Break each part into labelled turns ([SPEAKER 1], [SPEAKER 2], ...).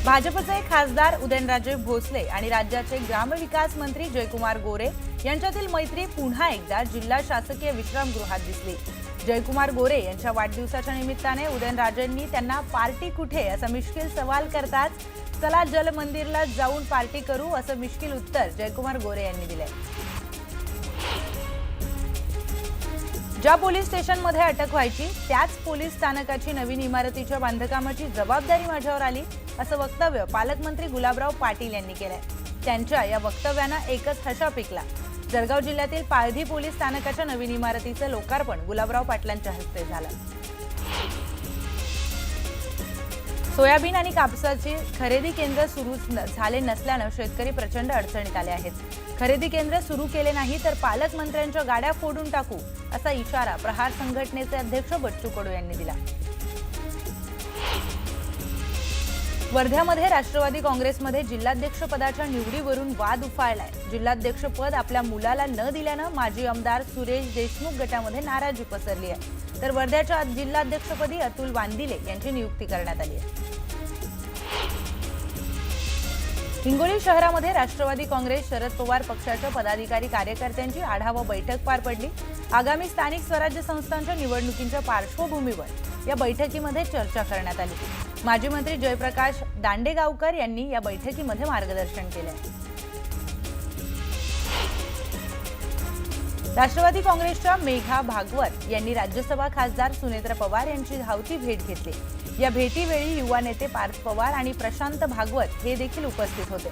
[SPEAKER 1] भाजपचे खासदार उदयनराजे भोसले आणि राज्याचे ग्रामविकास मंत्री जयकुमार गोरे यांच्यातील मैत्री पुन्हा एकदा जिल्हा शासकीय विश्रामगृहात दिसली। जयकुमार गोरे यांच्या वाढदिवसाच्या निमित्ताने उदयनराजेंनी त्यांना पार्टी कुठे असा मिश्किल सवाल करताच चला जल मंदिरला जाऊन पार्टी करू असं मिश्किल उत्तर जयकुमार गोरे यांनी दिले। ज्या पोलीस स्टेशनमध्ये अटक व्हायची त्याच पोलीस स्थानकाची नवीन इमारतीच्या बांधकामाची जबाबदारी माझ्यावर आली असं वक्तव्य पालकमंत्री गुलाबराव पाटील यांनी केलंय। त्यांच्या या वक्तव्यानं एकच हशा पिकला। जळगाव जिल्ह्यातील पाळधी पोलीस स्थानकाच्या नवीन इमारतीचं लोकार्पण गुलाबराव पाटलांच्या हस्ते झालं। सोयाबीन आणि कापसाची खरेदी केंद्र सुरू झाले नसल्यानं शेतकरी प्रचंड अडचणीत आले आहेत। खरेदी केंद्र सुरू केले नाही तर पालकमंत्र्यांच्या गाड्या फोडून टाकू असा इशारा प्रहार संघटनेचे अध्यक्ष बच्चू कडू यांनी दिला। वर्ध्यामध्ये राष्ट्रवादी काँग्रेसमध्ये जिल्हाध्यक्ष पदाच्या निवडीवरून वाद उफाळलाय। जिल्हाध्यक्ष पद आपल्या मुलाला न दिल्यानं माजी आमदार सुरेश देशमुख गटामध्ये नाराजी पसरली आहे, तर वर्ध्याच्या जिल्हाध्यक्षपदी अतुल वांदिले यांची नियुक्ती करण्यात आली आहे। हिंगोली शहरामध्ये राष्ट्रवादी काँग्रेस शरद पवार पक्षाच्या पदाधिकारी कार्यकर्त्यांची आढावा बैठक पार पडली। आगामी स्थानिक स्वराज्य संस्थांच्या निवडणुकींच्या पार्श्वभूमीवर या बैठकीमध्ये चर्चा करण्यात आली। माजी मंत्री जयप्रकाश दांडेगावकर यांनी या बैठकीमध्ये मार्गदर्शन केले। राष्ट्रवादी काँग्रेसच्या मेघा भागवत यांनी राज्यसभा खासदार सुनेत्र पवार यांची धावती भेट घेतली। या भेटीवेळी युवा नेते पार्थ पवार आणि प्रशांत भागवत हे देखील उपस्थित होते।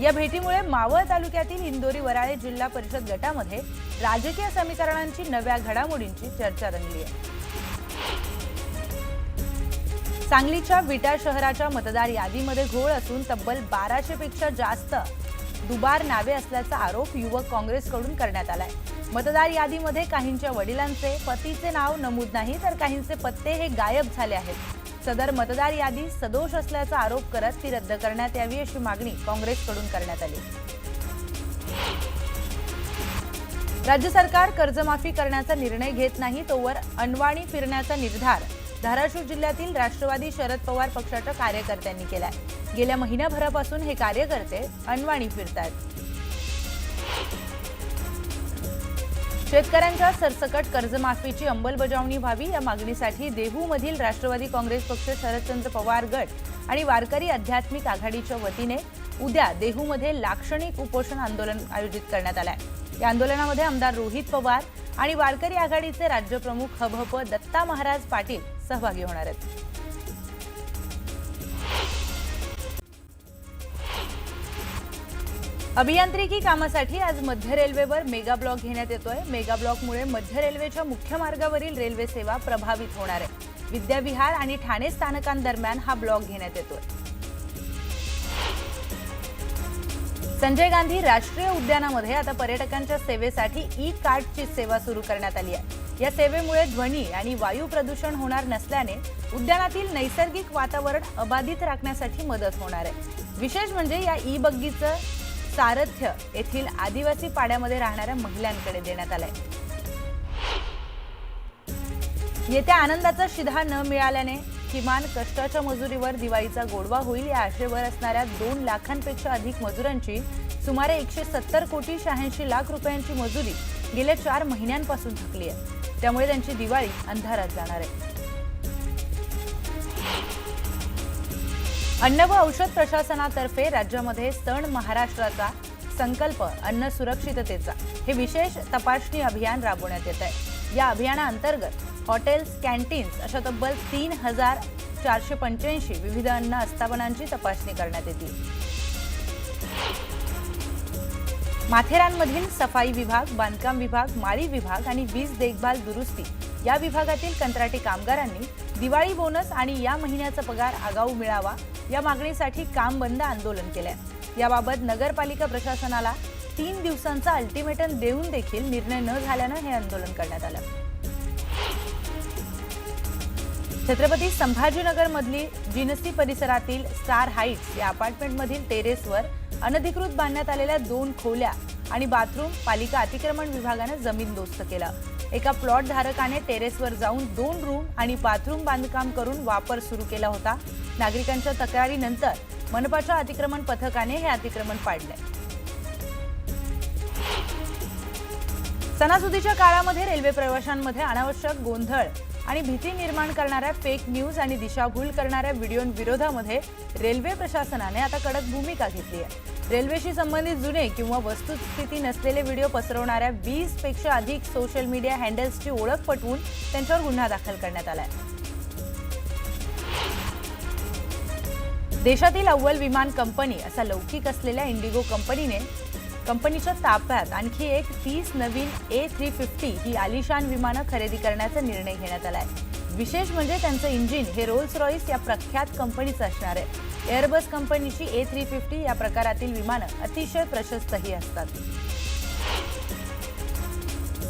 [SPEAKER 1] या भेटीमुळे मावळ तालुक्यातील इंदोरी वराळे जिल्हा परिषद गटामध्ये राजकीय समीकरणांची नव्या घडामोडींची चर्चा रंगली आहे। सांगलीच्या विटा शहराच्या मतदार यादीमध्ये घोळ असून तब्बल 1200 पेक्षा जास्त दुबार नावे असल्याचा आरोप युवक काँग्रेसकडून करण्यात आलाय। मतदार यादीमध्ये काहींच्या वडिलांचे पतीचे नाव नमूद नाही तर काहींचे पत्ते हे गायब झाले आहेत। सदर मतदार यादी सदोष असल्याचा आरोप करत ती रद्द करण्यात यावी अशी मागणी काँग्रेसकडून करण्यात आली। राज्य सरकार कर्जमाफी करण्याचा निर्णय घेत नाही तोवर अनवाणी फिरण्याचा निर्धार धाराशिव जिल्ह्यातील राष्ट्रवादी शरद पवार पक्षाच्या कार्यकर्त्यांनी केलाय। गेल्या महिन्याभरापासून हे कार्यकर्ते अनवाणी फिरतात। शेतकऱ्यांच्या सरसकट कर्जमाफीची अंमलबजावणी व्हावी या मागणीसाठी देहूमधील राष्ट्रवादी काँग्रेस पक्ष शरदचंद्र पवार गट आणि वारकरी आध्यात्मिक आघाडीच्या वतीने उद्या देहूमध्ये लाक्षणिक उपोषण आंदोलन आयोजित करण्यात आले आहे। या आंदोलनामध्ये आमदार रोहित पवार आणि वारकरी आघाडीचे राज्यप्रमुख हभप दत्ता महाराज पाटील सहभागी होणार आहेत। अभियांत्रिकी कामासाठी आज मध्य रेल्वेवर मेगा ब्लॉक घेण्यात येतोय। मेगा ब्लॉकमुळे मध्य रेल्वेच्या मुख्य मार्गावरील रेल्वे सेवा प्रभावित होणार आहे। विद्याविहार आणि ठाणे स्थानकांदरम्यान हा ब्लॉक घेण्यात येतोय। संजय गांधी राष्ट्रीय उद्यानामध्ये आता पर्यटकांच्या सेवेसाठी ई कार्डची सेवा सुरू करण्यात आली आहे। या सेवेमुळे ध्वनी आणि वायू प्रदूषण होणार नसल्याने उद्यानातील नैसर्गिक वातावरण अबाधित राखण्यासाठी मदत होणार आहे। विशेष म्हणजे या ई बग्गीचं सारथ्य येथील आदिवासी पाड्यामध्ये राहणाऱ्या महिलांकडे देण्यात आलंय। येत्या आनंदाचा शिधा न मिळाल्याने किमान कष्टाच्या मजुरीवर दिवाळीचा गोडवा होईल या आशेवर असणाऱ्या 2 लाखांपेक्षा अधिक मजुरांची सुमारे 170 कोटी 86 लाख रुपयांची मजुरी गेल्या 4 महिन्यांपासून थकली आहे। त्यामुळे त्यांची दिवाळी अंधारात जाणार आहे। अन्न व औषध प्रशासनातर्फे राज्यामध्ये सण महाराष्ट्राचा संकल्प अन्न सुरक्षिततेचा हे विशेष तपासणी अभियान राबवण्यात येत आहे। या अभियानाअंतर्गत हॉटेल्स, कॅन्टीन्स अशा तब्बल 3485 विविध अन्न आस्थापनांची तपासणी करण्यात येते। माथेरानमधील सफाई विभाग, बांधकाम विभाग, माळी विभाग आणि वीज देखभाल दुरुस्ती या विभागातील कंत्राटी कामगारांनी दिवाळी बोनस आणि या महिन्याचा पगार आगाऊ मिळावा या मागणीसाठी काम बंद आंदोलन केले। याबाबत नगरपालिका प्रशासनाला 3 दिवसांचा अल्टिमेटम देऊन देखील निर्णय न झाल्याने हे आंदोलन करण्यात आले। छत्रपती संभाजीनगर मधली जिनसी परिसरातील स्टार हाइट्स या अपार्टमेंटमधील टेरेसवर अनधिकृत बांधण्यात आलेल्या 2 खोल्या आणि बाथरूम पालिका अतिक्रमण विभागाने जमीनदोस्त केला। एका प्लॉट धारकाने टेरेसवर जाऊन 2 रूम आणि बाथरूम बांधकाम करून वापर सुरू केला होता। नागरिकांच्या तक्रारीनंतर मनपाच्या अतिक्रमण पथकाने हे अतिक्रमण पाडले। सणासुदीच्या काळामध्ये रेल्वे प्रवाशांमध्ये अनावश्यक गोंधळ आणि भीती निर्माण करणाऱ्या फेक न्यूज आणि दिशाभूल करणाऱ्या व्हिडिओंविरोधामध्ये रेल्वे प्रशासनाने आता कडक भूमिका घेतली आहे। रेल्वेशी संबंधित जुने किंवा वस्तुस्थिती नसलेले व्हिडिओ पसरवणाऱ्या 20 पेक्षा अधिक सोशल मीडिया हँडल्सची ओळख पटवून त्यांच्यावर गुन्हा दाखल करण्यात आलाय। देशातील अव्वल विमान कंपनी असा लौकिक असलेल्या इंडिगो कंपनीच्या ताफ्यात आणखी एक 30 नवीन A350 ही आलिशान विमानं खरेदी करण्याचा निर्णय घेण्यात आलाय। विशेष म्हणजे त्यांचं इंजिन हे रोल्स रॉइस या प्रख्यात कंपनीचं असणार आहे। एअरबस कंपनीची A350 या प्रकारातील विमानं अतिशय प्रशस्तही असतात।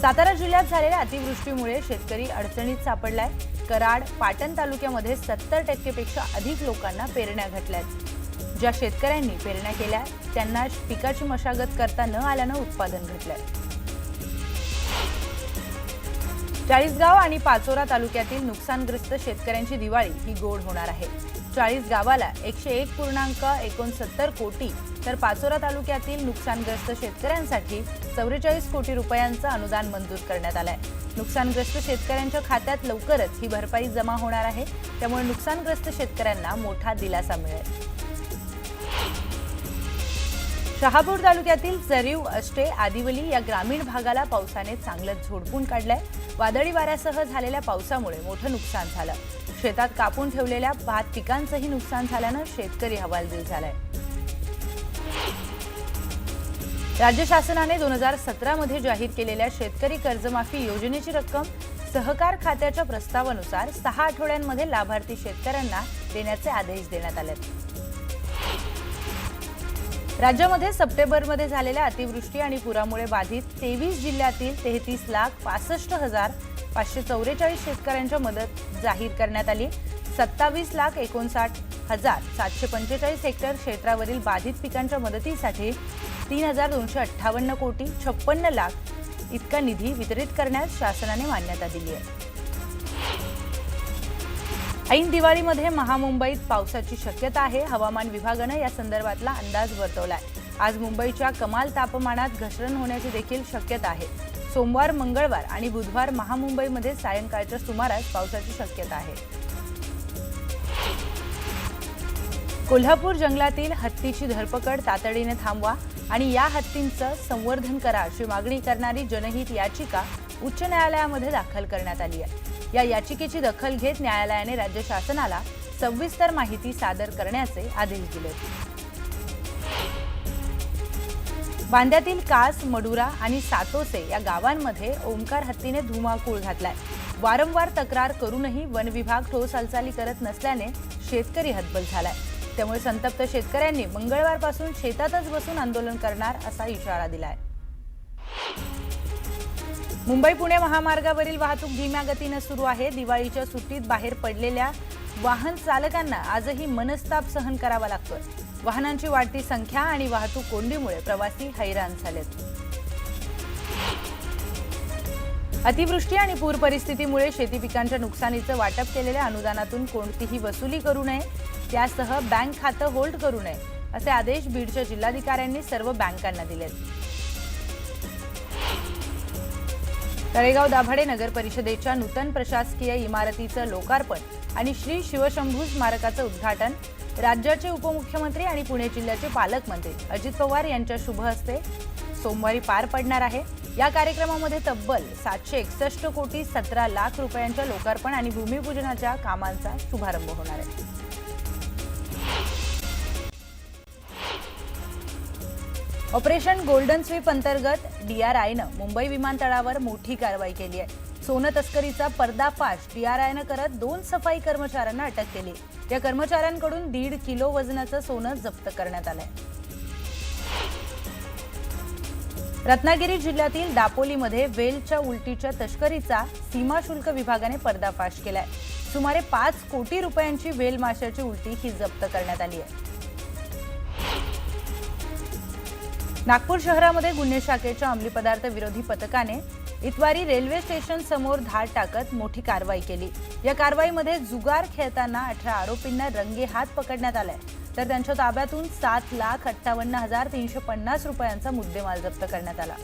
[SPEAKER 1] सातारा जिल्ह्यात झालेल्या अतिवृष्टीमुळे शेतकरी अडचणीत सापडलाय। कराड, पाटण तालुक्यामध्ये 70% पेक्षा अधिक लोकांना पेरण्या घटल्यात। ज्या शेतकऱ्यांनी पेरण्या केल्या त्यांना पिकाची मशागत करता न आल्यानं उत्पादन घटलंय। चाळीसगाव आणि पाचोरा तालुक्यातील नुकसानग्रस्त शेतकऱ्यांची दिवाळी ही गोड होणार आहे। 40 गावाला 101.69 कोटी तर पाचोरा तालुक्यातील नुकसानग्रस्त शेतकऱ्यांसाठी 44 कोटी रुपयांचं अनुदान मंजूर करण्यात आलंय। नुकसानग्रस्त शेतकऱ्यांच्या खात्यात लवकरच ही भरपाई जमा होणार आहे, त्यामुळे नुकसानग्रस्त शेतकऱ्यांना मोठा दिलासा मिळेल। शहापूर तालुक्यातील जरीव, अष्टे, आदिवली या ग्रामीण भागाला पावसाने चांगलंच झोडपून काढलंय। वादळी वाऱ्यासह झालेल्या पावसामुळे मोठं नुकसान झालं। शेतात कापून ठेवलेल्या भात पिकांचंही नुकसान झाल्यानं शेतकरी हवालदिल झालाय। राज्य शासनाने 2017 मध्ये जाहीर केलेल्या शेतकरी कर्जमाफी योजनेची रक्कम सहकार खात्याच्या प्रस्तावानुसार 6 आठवड्यांमध्ये लाभार्थी शेतकऱ्यांना देण्याचे आदेश देण्यात आलेत। राज्यामध्ये सप्टेंबरमध्ये झालेल्या अतिवृष्टी आणि पुरामुळे बाधित 23 जिल्ह्यातील 33,65,544 शेतकऱ्यांच्या मदत जाहीर करण्यात आली। 27,59,745 हेक्टर क्षेत्रावरील बाधित पिकांच्या मदतीसाठी 3,258 कोटी 56 लाख इतका निधी वितरित करण्यास शासनाने मान्यता दिली आहे। ऐन दिवाळीमध्ये महामुंबईत पावसाची शक्यता आहे। हवामान विभागाने या संदर्भातला अंदाज वर्तवलाय। आज मुंबईच्या कमाल तापमानात घसरण होण्याची देखील शक्यता आहे। सोमवार, मंगळवार आणि बुधवार महामुंबईमध्ये सायंकाळच्या सुमारास पावसाची शक्यता आहे। कोल्हापूर जंगलातील हत्तीची धरपकड तातडीने थांबवा आणि या हत्तींचं संवर्धन करा अशी मागणी करणारी जनहित याचिका उच्च न्यायालयामध्ये दाखल करण्यात आली आहे। या याचिकेची दखल घेत न्यायालयाने राज्य शासनाला सविस्तर माहिती सादर करण्याचे आदेश दिले। बांद्यातील कास, मडुरा आणि सातोसे या गावांमध्ये ओंकार हत्तीने धुमाकूळ घातलाय। वारंवार तक्रार करूनही वन विभाग ठोस हालचाली करत नसल्याने शेतकरी हतबल झालाय। त्यामुळे संतप्त शेतकऱ्यांनी मंगळवारपासून शेतातच बसून आंदोलन करणार असा इशारा दिलाय। मुंबई-पुणे महामार्गावरील वाहतूक धीम्या गतीने सुरू आहे। दिवाळीच्या सुट्टीत बाहेर पडलेल्या वाहन चालकांना आजही मनस्ताप सहन करावा लागतोय। वाहनांची वाढती संख्या आणि वाहतूक कोंडीमुळे प्रवासी हैराण झालेत। अतिवृष्टी आणि पूर परिस्थितीमुळे शेती पिकांच्या नुकसानीचं वाटप केलेल्या अनुदानातून कोणतीही वसुली करू नये, त्यासह बँक खातं होल्ड करू नये असे आदेश बीडच्या जिल्हाधिकाऱ्यांनी सर्व बँकांना दिलेत। तळेगाव दाभाडे नगर परिषदेच्या नूतन प्रशासकीय इमारतीचं लोकार्पण आणि श्री शिवशंभू स्मारकाचं उद्घाटन राज्याचे उपमुख्यमंत्री आणि पुणे जिल्ह्याचे पालकमंत्री अजित पवार यांच्या शुभ हस्ते सोमवारी पार पडणार आहे। या कार्यक्रमामध्ये तब्बल 761 कोटी 17 लाख रुपयांच्या लोकार्पण आणि भूमिपूजनाच्या कामांचा शुभारंभ होणार आहे। ऑपरेशन गोल्डन स्वीप अंतर्गत DRIनं मुंबई विमानतळावर मोठी कारवाई केली आहे। सोनं तस्करीचा पर्दाफाश DRIनं करत 2 सफाई कर्मचाऱ्यांना अटक केली। या कर्मचाऱ्यांकडून 1.5 किलो वजनाचं सोनं जप्त करण्यात आलंय। रत्नागिरी जिल्ह्यातील दापोलीमध्ये वेलच्या उलटीच्या तस्करीचा सीमा शुल्क विभागाने पर्दाफाश केलाय। सुमारे 5 कोटी रुपयांची वेल माशाची उलटी ही जप्त करण्यात आली आहे। नागपूर शहरामध्ये गुन्हे शाखेच्या अंमली पदार्थ विरोधी पथकाने इतवारी रेल्वे स्टेशन समोर धाड टाकत मोठी कारवाई केली। या कारवाईमध्ये जुगार खेळताना 18 आरोपींना रंगेहात पकडण्यात आलाय, तर त्यांच्या ताब्यातून 7,58,350 रुपयांचा मुद्देमाल जप्त करण्यात आला।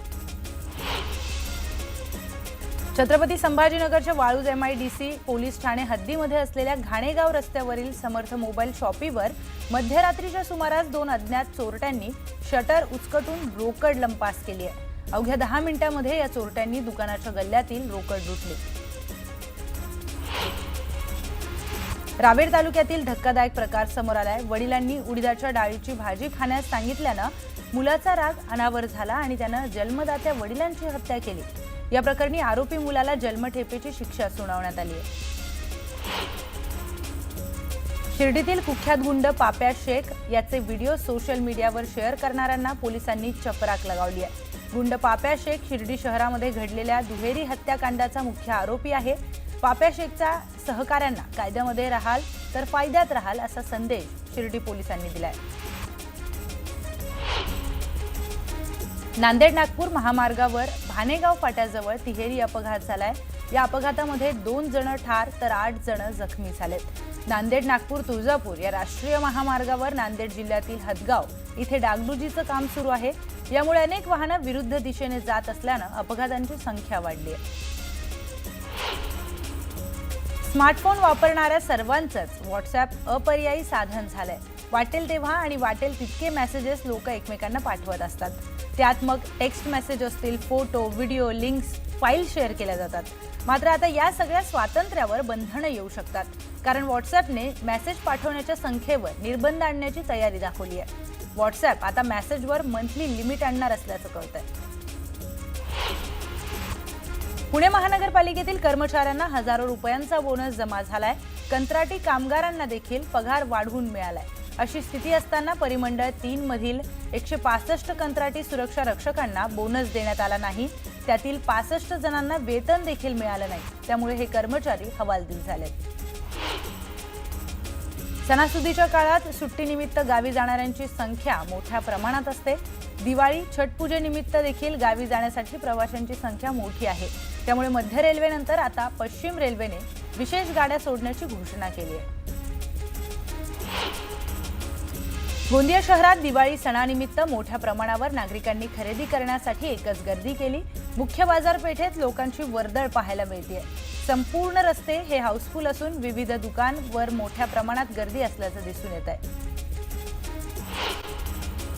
[SPEAKER 1] छत्रपती संभाजीनगरच्या वाळूज MIDC पोलीस ठाणे हद्दीमध्ये असलेल्या घाणेगाव रस्त्यावरील समर्थ मोबाईल शॉपीवर मध्यरात्रीच्या सुमारास 2 अज्ञात चोरट्यांनी शटर उचकटून रोकड लंपास केली आहे। अवघ्या 10 मिनिटांमध्ये या चोरट्यांनी दुकानाच्या गल्ल्यातील रोकड लुटली। रावेर तालुक्यातील धक्कादायक प्रकार समोर आलाय। वडिलांनी उडीदाच्या डाळीची भाजी खाण्यास सांगितल्यानं मुलाचा राग अनावर झाला आणि त्यानं जन्मदात्या वडिलांची हत्या केली। या प्रकरणी आरोपी मुलाला जन्मठेपेची शिक्षा सुनावण्यात आली आहे। शिर्डीतील कुख्यात गुंड पाप्या शेख याचे व्हिडिओ सोशल मीडियावर शेअर करणाऱ्यांना पोलिसांनी चपराक लगावली आहे। गुंड पाप्या शेख शिर्डी शहरामध्ये घडलेल्या दुहेरी हत्याकांडाचा मुख्य आरोपी आहे। पाप्या शेखचा सहकाऱ्यांना कायद्यामध्ये राहाल तर फायद्यात राहाल असा संदेश शिर्डी पोलिसांनी दिलाय। नांदेड नागपूर महामार्गावर भानेगाव फाट्याजवळ तिहेरी अपघात झालाय। या अपघातामध्ये 2 जण ठार तर 8 जण जखमी झालेत। नांदेड नागपूर तुळजापूर या राष्ट्रीय महामार्गावर नांदेड जिल्ह्यातील हदगाव इथे डागडुजीचं काम सुरू आहे। यामुळे अनेक वाहनं विरुद्ध दिशेने जात असल्यानं अपघातांची संख्या वाढली आहे। स्मार्टफोन वापरणाऱ्या सर्वांचंच व्हॉट्सअप अपर्यायी साधन झालंय। वाटेल तेव्हा आणि वाटेल तितके मेसेजेस लोक एकमेकांना पाठवत असतात। त्यात मग टेक्स्ट मेसेज असतील, photo, video, links, file share केल्या जातात। मात्र आता या सगळ्या स्वातंत्र्यावर बंधनं येऊ शकतात, कारण व्हॉट्सअपने मेसेज पाठवण्याच्या संख्येवर निर्बंध आणण्याची तयारी दाखवली आहे। व्हॉट्सअप आता मेसेजवर मंथली लिमिट आणणार असल्याचं कळतंय। पुणे महानगरपालिकेतील कर्मचाऱ्यांना हजारो रुपयांचा बोनस जमा झालाय। कंत्राटी कामगारांना देखील पगार वाढवून मिळालाय। अशी स्थिती असताना परिमंडळ 3 मधील 165 कंत्राटी सुरक्षा रक्षकांना बोनस देण्यात आला नाही। त्यातील 65 जणांना वेतन देखील मिळालं नाही। त्यामुळे हे कर्मचारी हवालदिल झालेत। सणासुदीच्या काळात सुट्टीनिमित्त गावी जाणाऱ्यांची संख्या मोठ्या प्रमाणात असते। दिवाळी, छठपूजेनिमित्त देखील गावी जाण्यासाठी प्रवाशांची संख्या मोठी आहे। त्यामुळे मध्य रेल्वेनंतर आता पश्चिम रेल्वेने विशेष गाड्या सोडण्याची घोषणा केली आहे। गोंदिया शहरात दिवाळी सणानिमित्त मोठ्या प्रमाणावर नागरिकांनी खरेदी करण्यासाठी एकच गर्दी केली। मुख्य बाजारपेठेत लोकांची वर्दळ पाहायला मिळते। संपूर्ण रस्ते हे हाऊसफुल असून विविध दुकानांवर मोठ्या प्रमाणात गर्दी असल्याचं दिसून येत आहे।